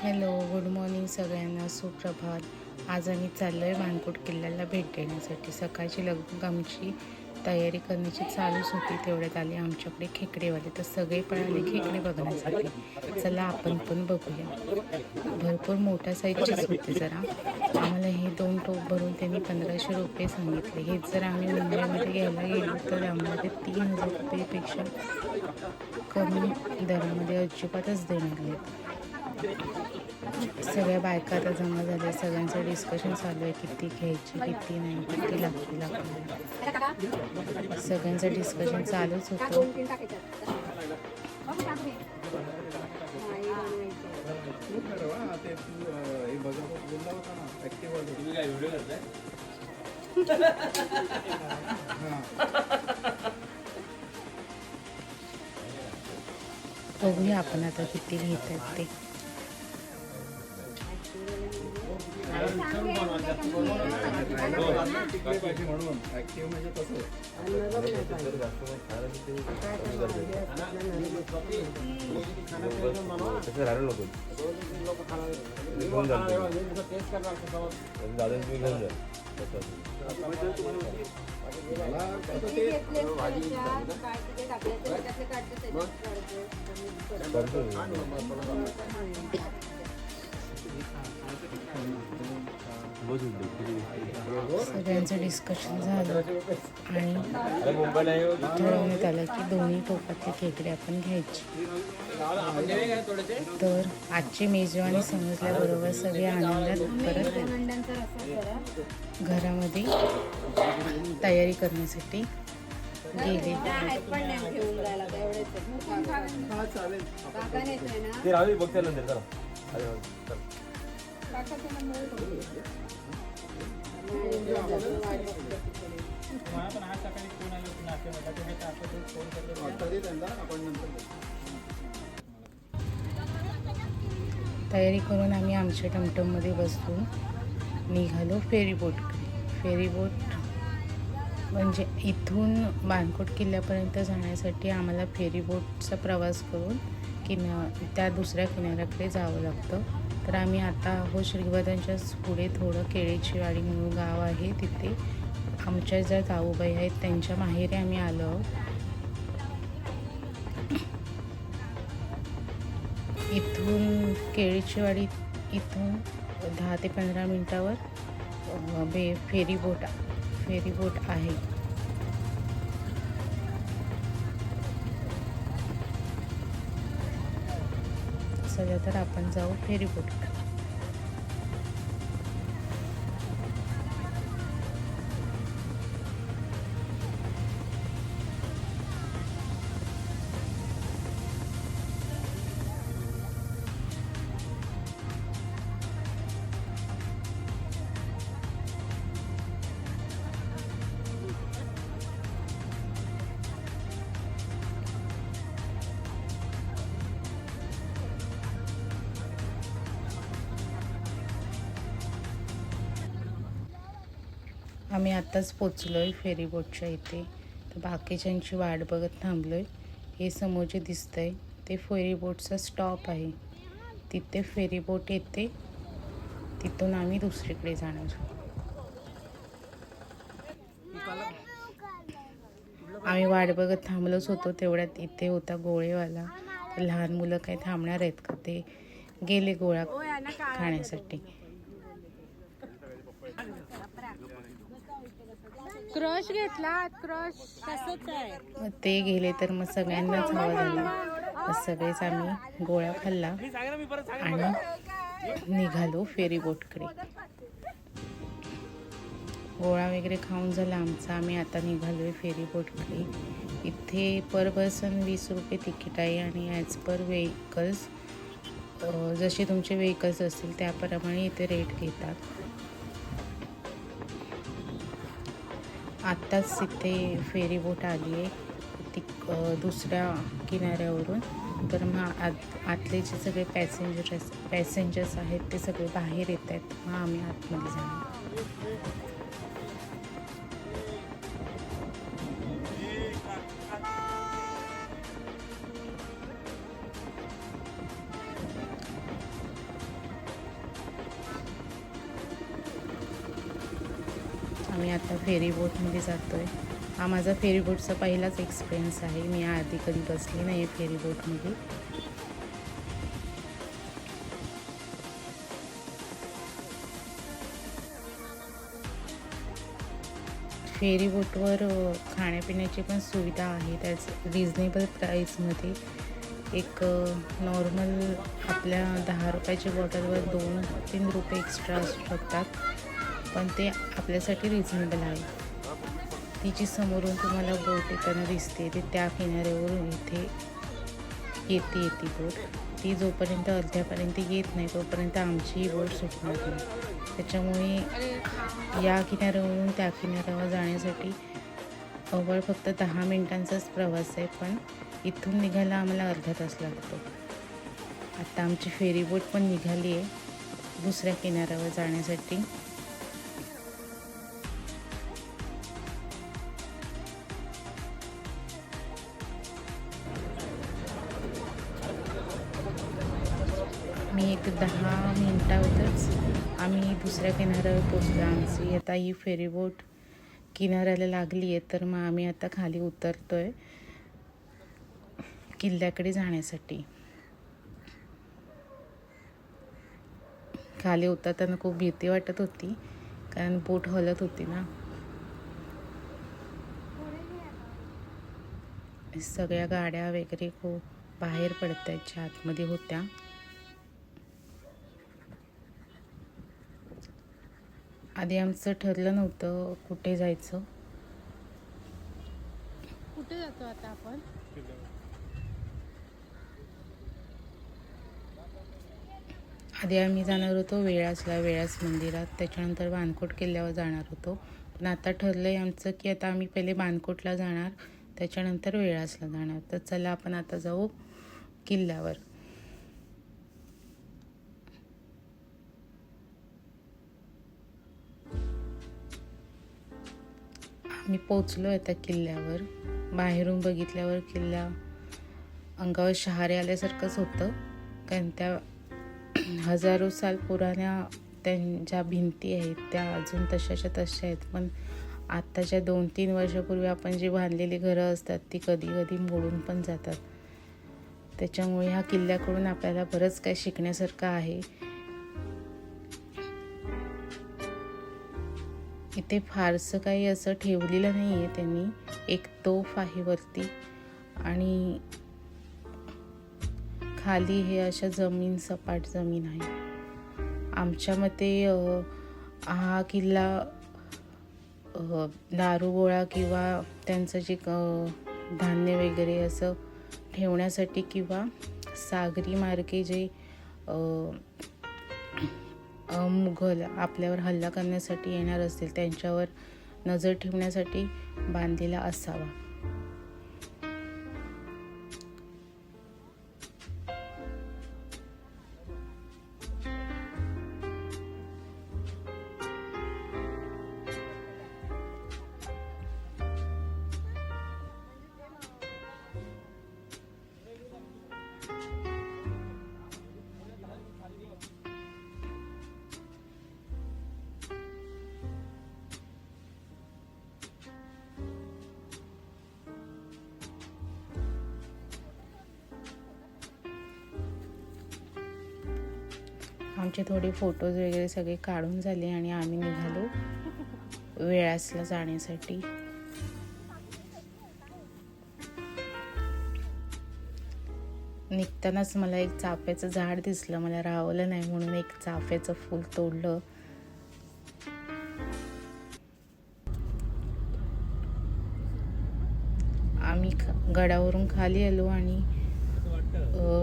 Hello, good morning सगळ्यांना, सुप्रभात. आज आम्ही चाललो आहे मानकोट किल्ल्याला भेट देण्यासाठी. सकाळची लगबग आमची तयारी करण्याची चालूच होती. तेवढ्यात आले आमच्याकडे खेकडेवाले. तर सगळे पळाले खेकडे बघण्यासाठी. चला आपण पण बघूया. भरपूर मोठ्या साईजचीच होते जरा. आम्हाला हे 2 टोप भरून त्यांनी 1500 रुपये सांगितले. हेच जर आम्ही मुंबईमध्ये घ्यायला गेलो तर आम्हाला ते 3000 रुपयेपेक्षा कमी दरामध्ये अजिबातच देणार नाहीत. सगळ्या बायका आता जमा झाल्या. सगळ्यांचं डिस्कशन चालू आहे, किती घ्यायची, किती नाही, किती लागतील आपल्याला. सगळ्यांचं डिस्कशन चालूच होतं. बघूया आपण आता किती घेतात ते. सगळ्यांचं डिस्कशन झालं आणि ठरवण्यात आलं की दोन्ही टोपातले खेकडे आपण घ्यायचे. तर आजची मेजवानी समजल्याबरोबर सगळे आनंदात परत घरामध्ये तयारी करण्यासाठी गेले. तयारी करून आम्ही आमच्या टमटममध्ये बसून निघालो फेरीबोटकडे. फेरीबोट म्हणजे इथून मानकोट किल्ल्यापर्यंत जाण्यासाठी आम्हाला फेरीबोटचा प्रवास करून त्या दुसऱ्या किनाऱ्याकडे जावं लागतं. तर आम्ही आता आहोत श्रीवर्धनच्याच पुढे थोडं केळीची वाडी म्हणून गाव आहे. तिथे आमच्या ज्या जाऊबाई आहेत त्यांच्या माहेरी आम्ही आलो आहोत. इथून केळीची वाडी इथून 10 ते 15 मिनटावर फेरीबोट आहे. चला तर आपण जाऊ फेरीबोट. आम्ही आत्ताच पोचलो आहे फेरीबोटच्या इथे. तर बाकीच्यांची वाट बघत थांबलो आहे. हे समोर जे दिसतं आहे ते फेरीबोटचा स्टॉप आहे. तिथे फेरीबोट येते, तिथून आम्ही दुसरीकडे जाणार. आम्ही वाट बघत थांबलोच होतो. तेवढ्यात इथे होता गोळेवाला. लहान मुलं काही थांबणार आहेत का, ते गेले गोळा खाण्यासाठी. क्रश घेतला, क्रश तसंच आहे. ते गेले तर मग सगळ्यांनाच हवा झाला. सगळेच आम्ही गोळा खाल्ला आणि निघालो फेरीबोटकडे. गोळा वगैरे खाऊन झाला आमचा. आम्ही आता निघालो आहे फेरीबोटकडे. इथे पर पर्सन 20 रुपये तिकीट आहे आणि ॲज पर व्हेकल्स जसे तुमचे व्हेकल्स असतील त्याप्रमाणे इथे रेट घेतात. आत्ताच इथे फेरीबोट आली आहे ती दुसऱ्या किनाऱ्यावरून. तर मग आतले जे सगळे पॅसेंजर्स आहेत ते सगळे बाहेर येत आहेत. मग आम्ही आतमध्ये जाणार. आम्ही आता फेरी बोटमध्ये जातो आहे. हा माझा फेरी बोटचा पहिलाच एक्सपिरियन्स आहे. मी आधी कधी बसली नाही आहे फेरी बोटमध्ये. फेरी बोटवर खाण्यापिण्याची पण सुविधा आहे. त्याच रिजनेबल प्राईसमध्ये एक नॉर्मल आपल्या 10 रुपयाच्या बॉटलवर 2-3 रुपये एक्स्ट्रा असू शकतात, पण ते आपल्यासाठी रिजनेबल आहे. तिची समोरून तुम्हाला बोट येताना दिसते, ती त्या किनाऱ्यावरून इथे येते बोट. ती जोपर्यंत अर्ध्यापर्यंत येत नाही तोपर्यंत आमची बोट सुटणार नाही. त्याच्यामुळे या किनाऱ्यावरून त्या किनाऱ्यावर जाण्यासाठी अवघड फक्त 10 मिनिटांचाच प्रवास आहे, पण इथून निघायला आम्हाला अर्धा तास लागतो. आता आमची फेरी बोट पण निघाली आहे दुसऱ्या किनाऱ्यावर जाण्यासाठी. मी एक 10 मिनिटातच आम्ही दुसऱ्या किनाऱ्यावर पोचलो. आमची आता ही फेरी बोट किनाऱ्याला लागली आहे, तर मग आम्ही आता खाली उतरतो आहे किल्ल्याकडे जाण्यासाठी. खाली उतरताना खूप भीती वाटत होती, कारण बोट हलत होती ना. सगळ्या गाड्या वगैरे खूप बाहेर पडतायच्या आतमध्ये होत्या. आधी आमचं ठरलं नव्हतं कुठे जायचं. कुठे जातो आता आपण? आधी आम्ही जाणार होतो वेळास मंदिरात, त्याच्यानंतर बाणकोट किल्ल्यावर जाणार होतो. पण आता ठरलं आहे आमचं की आता आम्ही पहिले बाणकोटला जाणार, त्याच्यानंतर वेळासला जाणार. तर चला आपण आता जाऊ किल्ल्यावर. आम्ही पोचलो आता किल्ल्यावर. बाहेरून बघितल्यावर किल्ला अंगावर शहारे आल्यासारखंच होतं, कारण त्या हजारो साल पुराण्या त्यांच्या भिंती आहेत त्या अजून तशाच्या तशा आहेत. पण आत्ताच्या 2-3 वर्षापूर्वी आपण जी बांधलेली घरं असतात ती कधी कधी मोडून पण जातात. त्याच्यामुळे ह्या किल्ल्याकडून आपल्याला बरंच काही शिकण्यासारखं आहे. इथे फारसं काही असं ठेवलेलं नाही आहे त्यांनी. एक तोफ आहे वरती आणि खाली हे अशा सपाट जमीन आहे. आमच्या मते हा किल्ला दारूगोळा किंवा त्यांचं जे धान्य वगैरे असं ठेवण्यासाठी किंवा सागरी मार्गे जे मुघल आपल्यावर हल्ला करण्यासाठी येणार असतील त्यांच्यावर नजर ठेवण्यासाठी बांधलेला असावा. आमचे थोडे फोटोज वगैरे सगळे काढून झाले आणि आम्ही निघालो वेळासला जाण्यासाठी. निघतानाच मला एक चाफ्याचं झाड दिसलं. मला राहवलं नाही म्हणून एक चाफ्याचं फूल तोडलं. आम्ही गडावरून खाली आलो आणि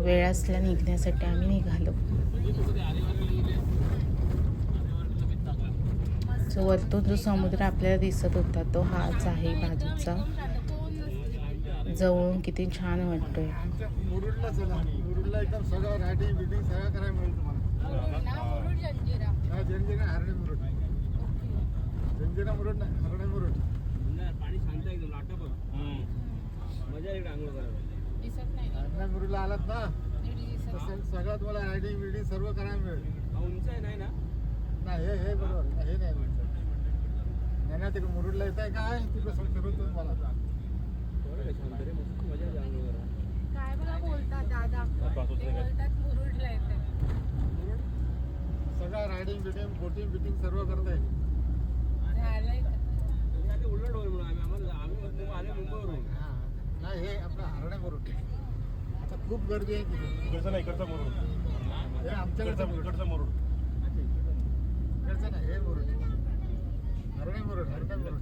वेळासला निघण्यासाठी आम्ही निघालो. सो वरतून जो समुद्र आपल्याला दिसत होता तो हाच आहे बाजूचा. जवळून किती छान वाटतोय. मुरुडला आलात ना सगळं तुम्हाला रायडिंग बिल्डिंग सर्व करायला मिळेल. उंच आहे नाही ना? नाही हे बरोबर हे नाही ना तिकडे मुरुडला येत आहे काय तू कसं फिरवतो मला काय बघा बोलतात दादा, ते बोलतात मुरुडला येते. मुरुड सगळं रायडिंग बिटिंग बोटिंग बिटिंग सर्व करताय. झालंय का? हा. नाही हे आपलं हरण्या मुरुड आता खूप गर्दी आहे तिथे. इकडचा नाही, इकडचा मुरुड. हे आमच्याकडचं मुरुड. इकडचा मुरुड. इकडचं नाही हे मुरुड हरण्या मुरुड हरण्या मुरुड.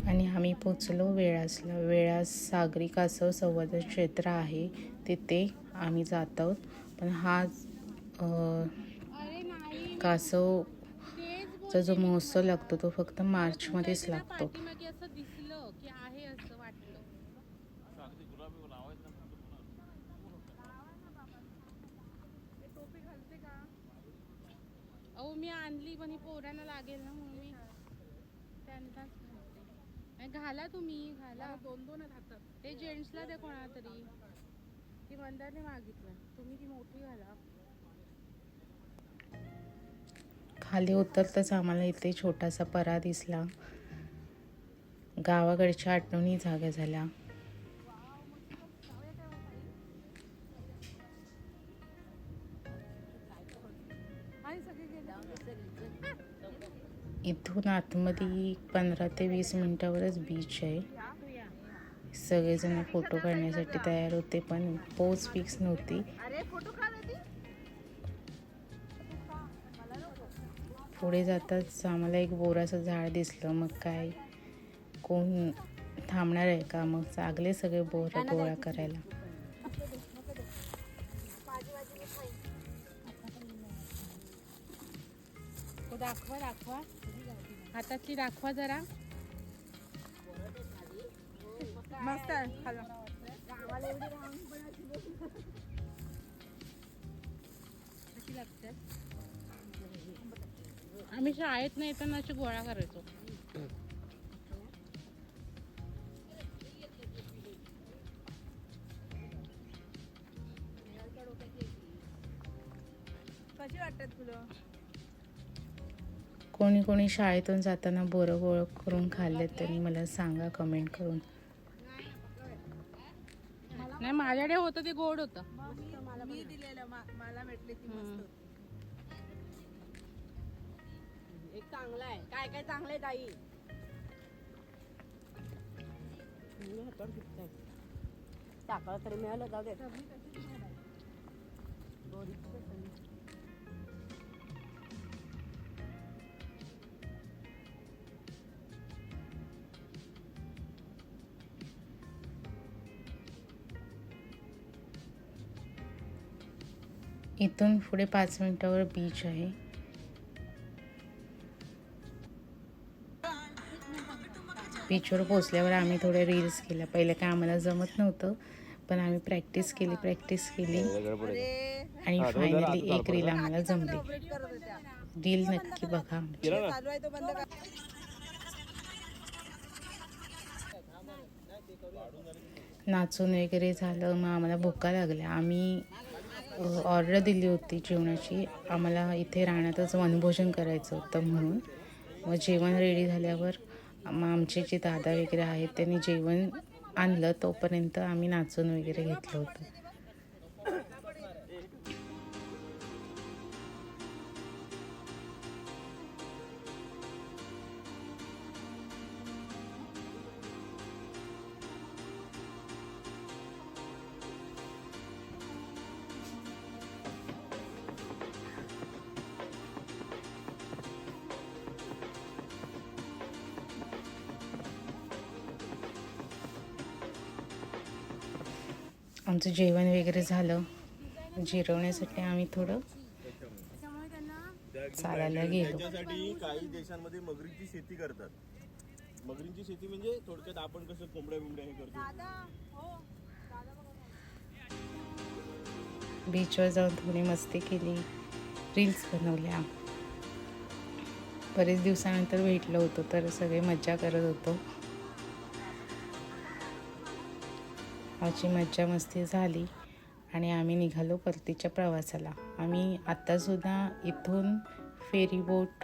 आणि आम्ही पोचलो वेळासला. वेळास सागरी कासव संवर्धन क्षेत्र आहे, तिथे आम्ही जात आहोत. पण हा अरे नाही, कासवचा जो महोत्सव लागतो तो फक्त मार्चमध्येच लागतो. पाठीमागे असं दिसलं की आहे असं वाटलं. टोपी घालते का? अहो मी आणली पण ही पोरांना लागेल ना म्हणून मी त्यांनाच घालते. नाही, घाला तुम्ही, घाला. दोन दोन हातात. ते जेंट्सला दे कोणा तरी. ती मंदारने मागितलं, तुम्ही ती मोठी घाला. खाली उतरताच आम्हाला इथे छोटासा परा दिसला. गावाकडच्या आठवणी जाग्या झाल्या. इथून आतमध्ये 15 ते 20 मिनिटावरच बीच आहे. सगळेजण फोटो काढण्यासाठी तयार होते पण पोज फिक्स नव्हती. पुढे जाताच आम्हाला एक बोराचं झाड दिसलं. मग काय कोण थांबणार आहे का, मग लागले सगळे बोर गोळा करायला. दाखवा दाखवा, हातातली दाखवा जरा. मस्त आहे. कशी लागते? आम्ही शाळेत नाही येताना अशी गोळा करायचो. कशी वाटतात फुलं? कोणी कोणी शाळेतून जाताना बोरं गोळा करून खाल्ले त्यांनी मला सांगा कमेंट करून. नाही, माझ्याकडे होतं ते गोड होतं. मी दिलेलं मला भेटले ती मस्त. एक चांगला आहे. काय काय चांगलं आहे ताई? टाकायला तरी मिळालं, जाऊ दे. इथून पुढे 5 मिनिटावर बीच आहे. बीचवर पोचल्यावर आम्ही थोडे रील्स केल्या. पहिले काय आम्हाला जमत नव्हतं पण आम्ही प्रॅक्टिस केली आणि फायनली एक रील आम्हाला जमली. रील नक्की बघा. चालू आहे तो बंद कर. नाचून वगैरे झालं. मग आम्हाला भुका लागल्या. आम्ही ऑर्डर दिली होती जेवणाची. आम्हाला इथे राहण्यातच वनभोजन करायचं होतं म्हणून. मग जेवण रेडी झाल्यावर मग आमचे जे दादा वगैरे आहेत त्यांनी जेवण आणलं. तोपर्यंत आम्ही नाचून वगैरे घेतलं होतं. आमचं जेवण वगैरे झालं. जिरवण्यासाठी आम्ही थोडं चालायला गेलो. त्याच्यासाठी काही देशांमध्ये मगरींची शेती करतात. मगरींची शेती म्हणजे थोडक्यात आपण कसं कोंबड्या बिंबड्या हे करतो. बीचवर जाऊन थोडी मस्ती केली, रील्स बनवल्या. बरेच दिवसानंतर भेटलो होतो तर सगळे मज्जा करत होतो. आमची मज्जा मस्ती झाली आणि आम्ही निघालो परतीच्या प्रवासाला. आम्ही आत्तासुद्धा इथून फेरीबोट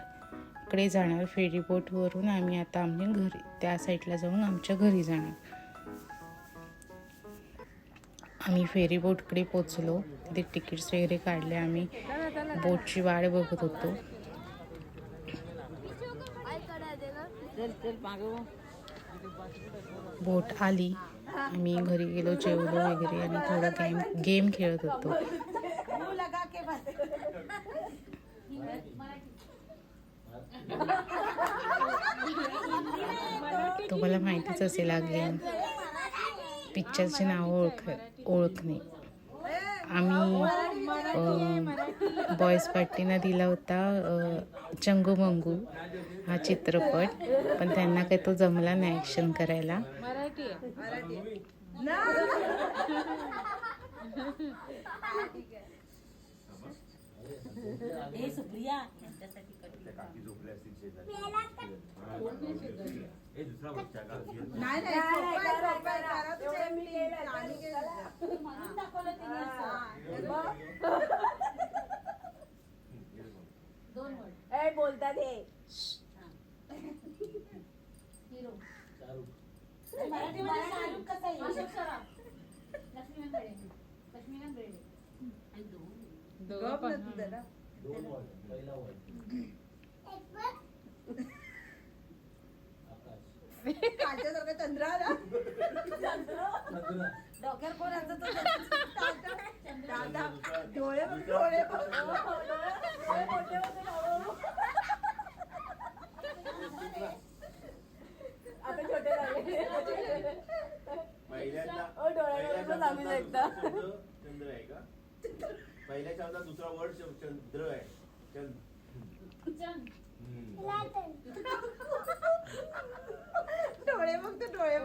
तिकडे जाणार फेरीबोटवरून. आम्ही आता आम्ही घरी त्या साईडला जाऊन आमच्या घरी जाणार. आम्ही फेरीबोटकडे पोचलो. तिथे तिकीट्स वगैरे काढले. आम्ही बोटची वाट बघत होतो. बोट आली. आम्ही घरी गेलो, जेवलो वगैरे आणि थोडं गेम खेळत होतो. तुम्हाला माहितीच असेल हा गेम. पिक्चरचे नाव ओळखणे. आम्ही बॉयज पार्टीना दिला होता चंगू मंगू हा चित्रपट, पण त्यांना काही तो जमला नाही ॲक्शन करायला. बोलतात हे चंद्र डोक्यावर कोणाचं डोळे डोळे आता छोटे झाले. पहिल्यांदा एकदा चंद्र आहे का? पहिल्या शब्दात दुसरा वर्ड चंद्र आहे. डोळे बघतो डोळे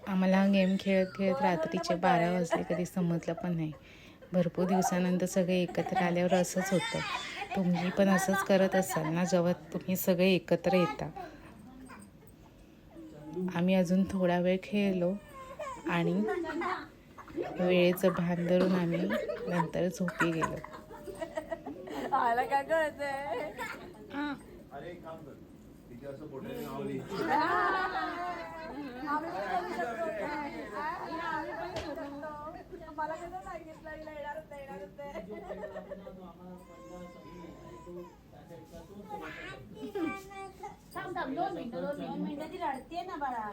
आम्हाला हा गेम खेळत खेळत रात्रीचे 12 वाजले, कधी समजलं पण नाही. भरपूर दिवसानंतर सगळे एकत्र आल्यावर असंच होतं. तुम्ही पण असंच करत असाल ना जेव्हा तुम्ही सगळे एकत्र येता. आम्ही अजून थोडा वेळ खेळलो आणि वेळेचं भान धरून आम्ही नंतर झोपी गेलो. आला काय कळतंय. अरे एक काम कर, तिथे असं बोटाने नाव लिही. मला कसं सांगितलं येणारच दोन मिनिटं ती रडते ना बाळा.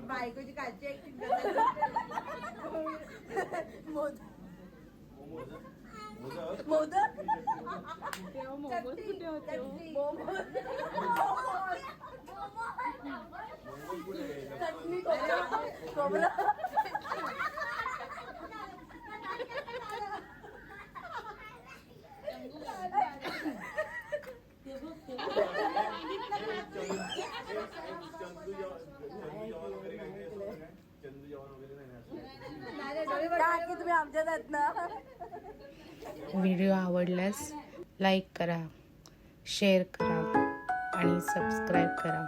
बायकोची काळजी ऍक्टिंग मोदक चटणी खोबरं तुम्ही आमच्यात आहेत ना. व्हिडिओ आवडल्यास लाईक करा, शेअर करा आणि सबस्क्राईब करा.